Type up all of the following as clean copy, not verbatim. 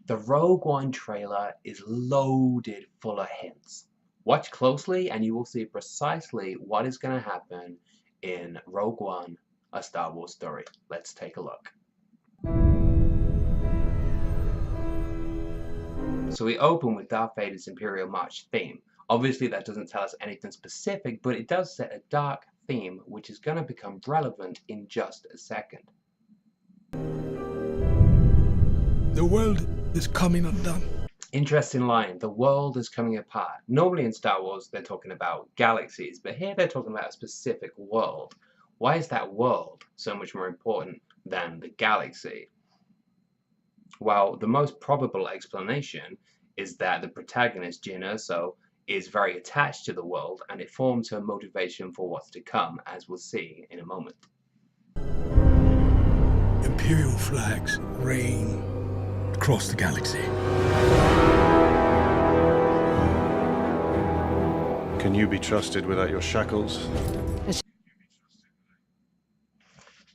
The Rogue One trailer is loaded full of hints. Watch closely and you will see precisely what is going to happen in Rogue One, a Star Wars story. Let's take a look. So we open with Darth Vader's Imperial March theme. Obviously that doesn't tell us anything specific, but it does set a dark theme which is going to become relevant in just a second. The world is coming undone. Interesting line, the world is coming apart. Normally in Star Wars they're talking about galaxies, but here they're talking about a specific world. Why is that world so much more important than the galaxy? Well, the most probable explanation is that the protagonist, Jyn Erso, is very attached to the world and it forms her motivation for what's to come, as we'll see in a moment. Imperial flags reign across the galaxy. Can you be trusted without your shackles?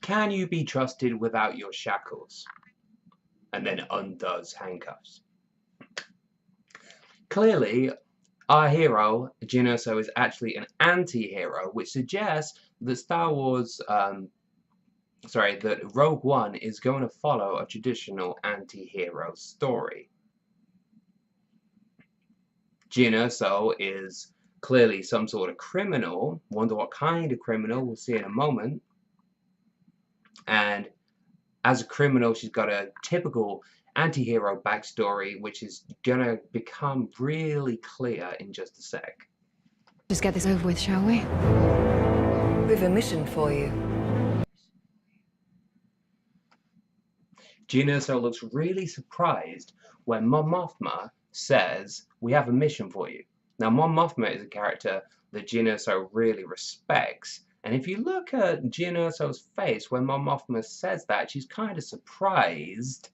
Can you be trusted without your shackles? And then undoes handcuffs. Clearly, our hero, Jyn Erso, is actually an anti-hero, which suggests that that Rogue One is going to follow a traditional anti-hero story. Jyn Erso is clearly some sort of criminal. Wonder what kind of criminal, we'll see in a moment. And as a criminal, she's got a typical anti-hero backstory, which is gonna become really clear in just a sec. Just get this over with, shall we? We've a mission for you. Jyn Erso looks really surprised when Mon Mothma says, "We have a mission for you." Now, Mon Mothma is a character that Jyn Erso really respects. And if you look at Jyn Erso's face when Mon Mothma says that, she's kind of surprised.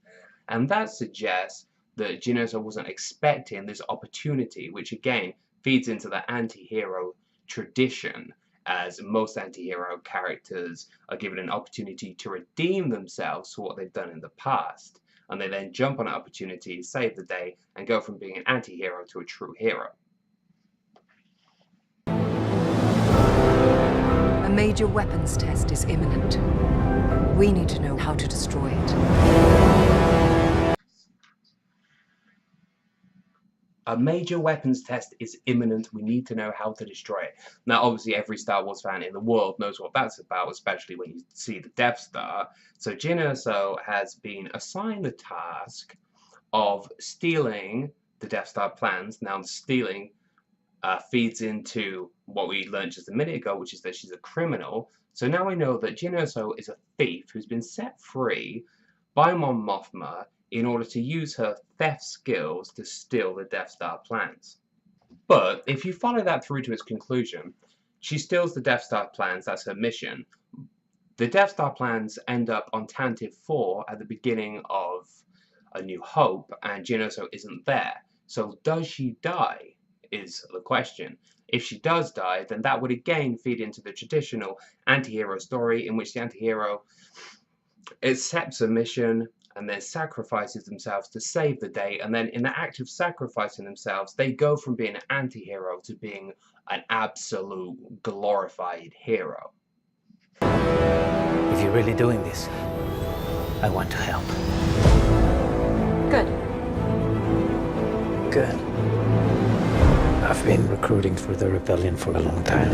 And that suggests that Jyn Erso wasn't expecting this opportunity, which again feeds into the anti-hero tradition, as most anti-hero characters are given an opportunity to redeem themselves for what they've done in the past. And they then jump on an opportunity, save the day, and go from being an anti-hero to a true hero. A major weapons test is imminent. We need to know how to destroy it. A major weapons test is imminent. We need to know how to destroy it. Now, obviously, every Star Wars fan in the world knows what that's about, especially when you see the Death Star. So Jyn Erso has been assigned the task of stealing the Death Star plans. Now, stealing feeds into what we learned just a minute ago, which is that she's a criminal. So now we know that Jyn Erso is a thief who's been set free by Mon Mothma in order to use her theft skills to steal the Death Star plans. But if you follow that through to its conclusion, she steals the Death Star plans, that's her mission. The Death Star plans end up on Tantive 4 at the beginning of A New Hope, and Jyn Erso isn't there. So does she die, is the question. If she does die, then that would again feed into the traditional anti-hero story in which the anti-hero accepts a mission and then sacrifices themselves to save the day, and then in the act of sacrificing themselves, they go from being an anti-hero to being an absolute glorified hero. If you're really doing this, I want to help. Good. Good. I've been recruiting for the rebellion for a long time.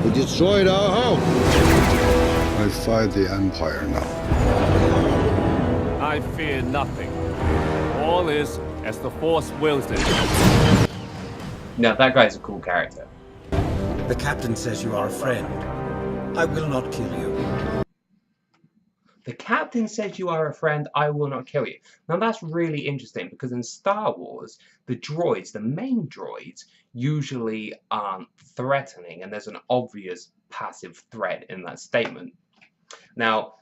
We destroyed our home. I fight the Empire now. I fear nothing. All is as the Force wills it. Now, that guy's a cool character. The captain says you are a friend. I will not kill you. The captain says you are a friend, I will not kill you. Now that's really interesting because in Star Wars, the droids, the main droids, usually aren't threatening, and there's an obvious passive threat in that statement. Now,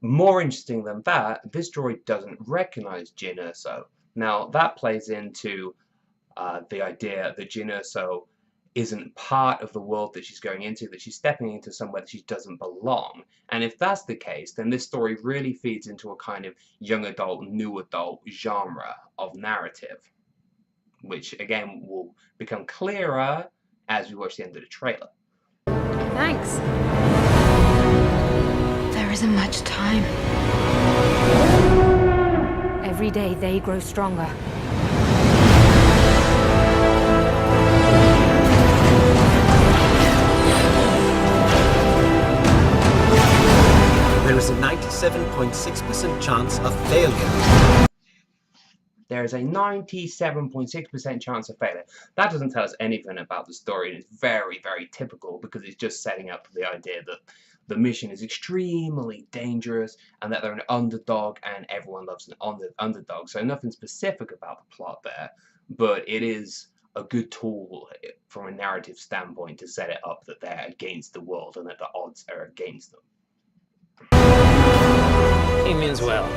more interesting than that, this droid doesn't recognize Jyn Erso. Now that plays into the idea that Jyn Erso isn't part of the world that she's going into, that she's stepping into somewhere that she doesn't belong. And if that's the case, then this story really feeds into a kind of young adult, new adult genre of narrative, which again will become clearer as we watch the end of the trailer. Thanks. There isn't much time. Every day they grow stronger. There is a 97.6% chance of failure. There is a 97.6% chance of failure. That doesn't tell us anything about the story, and it's very, very typical because it's just setting up the idea that the mission is extremely dangerous and that they're an underdog and everyone loves an underdog. So nothing specific about the plot there, but it is a good tool from a narrative standpoint to set it up that they're against the world and that the odds are against them. He means well.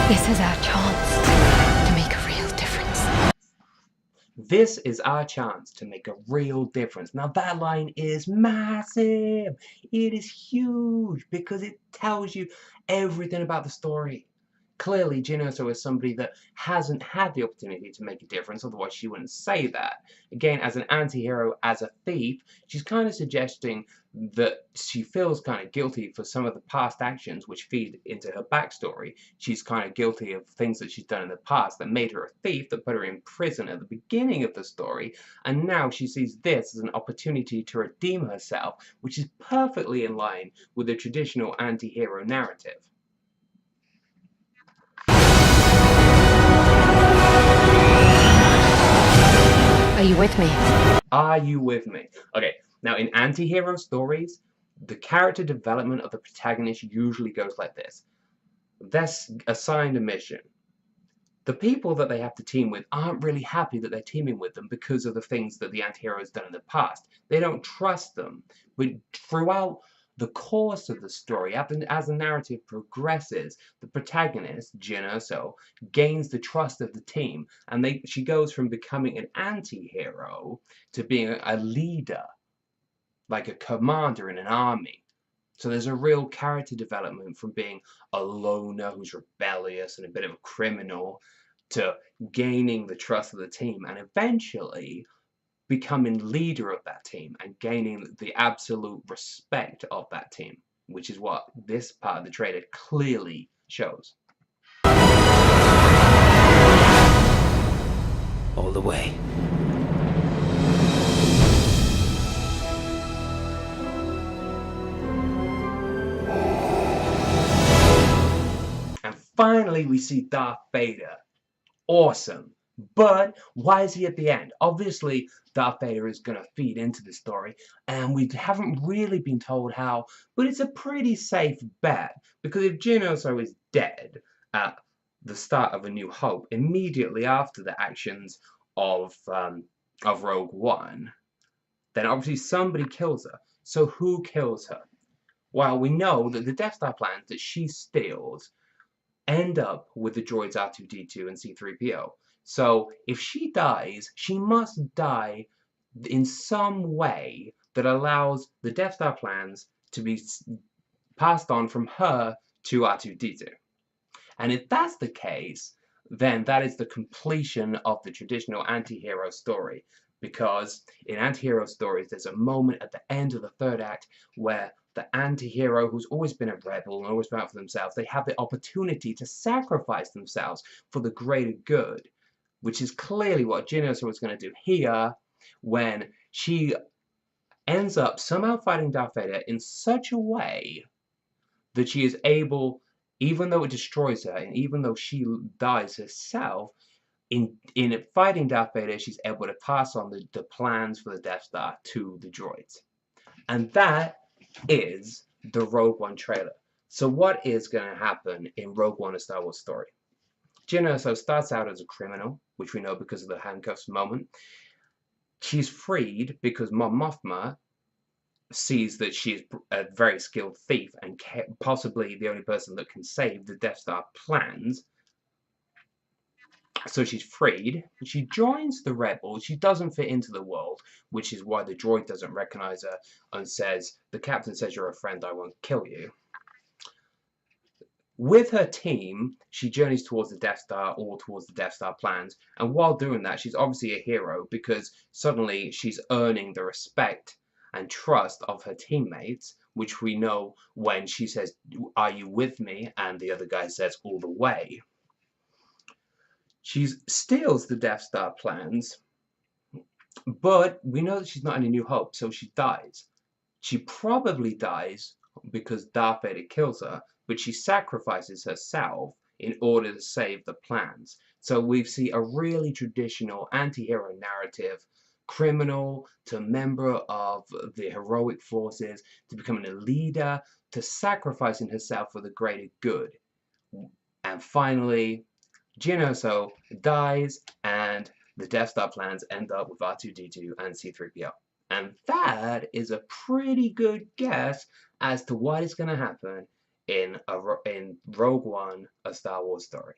This is our chance to make a real difference. This is our chance to make a real difference. Now that line is massive. It is huge because it tells you everything about the story. Clearly, Jyn Erso is somebody that hasn't had the opportunity to make a difference, otherwise she wouldn't say that. Again, as an anti-hero, as a thief, she's kind of suggesting that she feels kind of guilty for some of the past actions which feed into her backstory. She's kind of guilty of things that she's done in the past that made her a thief, that put her in prison at the beginning of the story, and now she sees this as an opportunity to redeem herself, which is perfectly in line with the traditional anti-hero narrative. Are you with me? Are you with me? Okay, now in anti-hero stories, the character development of the protagonist usually goes like this. They're assigned a mission. The people that they have to team with aren't really happy that they're teaming with them because of the things that the anti-hero has done in the past. They don't trust them. But throughout the course of the story, as the narrative progresses, the protagonist, Jyn Erso, gains the trust of the team, and she goes from becoming an anti-hero to being a leader, like a commander in an army. So there's a real character development from being a loner who's rebellious and a bit of a criminal to gaining the trust of the team and eventually becoming leader of that team and gaining the absolute respect of that team, which is what this part of the trailer clearly shows. All the way. And finally we see Darth Vader. Awesome. But why is he at the end? Obviously, Darth Vader is going to feed into the story, and we haven't really been told how, but it's a pretty safe bet, because if Jyn Erso is dead at the start of A New Hope, immediately after the actions of Rogue One, then obviously somebody kills her. So who kills her? Well, we know that the Death Star plans that she steals end up with the droids R2-D2 and C-3PO. So if she dies, she must die in some way that allows the Death Star plans to be passed on from her to R2-D2. And if that's the case, then that is the completion of the traditional anti-hero story. Because in anti-hero stories, there's a moment at the end of the third act where the anti-hero, who's always been a rebel and always been out for themselves, they have the opportunity to sacrifice themselves for the greater good, which is clearly what Jyn Erso was going to do here when she ends up somehow fighting Darth Vader in such a way that she is able, even though it destroys her and even though she dies herself, in fighting Darth Vader, she's able to pass on the plans for the Death Star to the droids. And that is the Rogue One trailer. So what is going to happen in Rogue One, A Star Wars Story? Jyn Erso starts out as a criminal, which we know because of the handcuffs moment. She's freed because Mon Mothma sees that she's a very skilled thief and possibly the only person that can save the Death Star plans. So she's freed. She joins the rebels. She doesn't fit into the world, which is why the droid doesn't recognize her and says, the captain says you're a friend, I won't kill you. With her team, she journeys towards the Death Star or towards the Death Star plans. And while doing that, she's obviously a hero because suddenly she's earning the respect and trust of her teammates, which we know when she says, are you with me? And the other guy says, all the way. She steals the Death Star plans, but we know that she's not in A New Hope, so she dies. She probably dies because Darth Vader kills her, but she sacrifices herself in order to save the plans. So we see a really traditional anti-hero narrative, criminal to member of the heroic forces, to becoming a leader, to sacrificing herself for the greater good. And finally, Jyn Erso dies, and the Death Star plans end up with R2-D2 and C-3PO. And that is a pretty good guess as to what is going to happen in Rogue One, A Star Wars Story.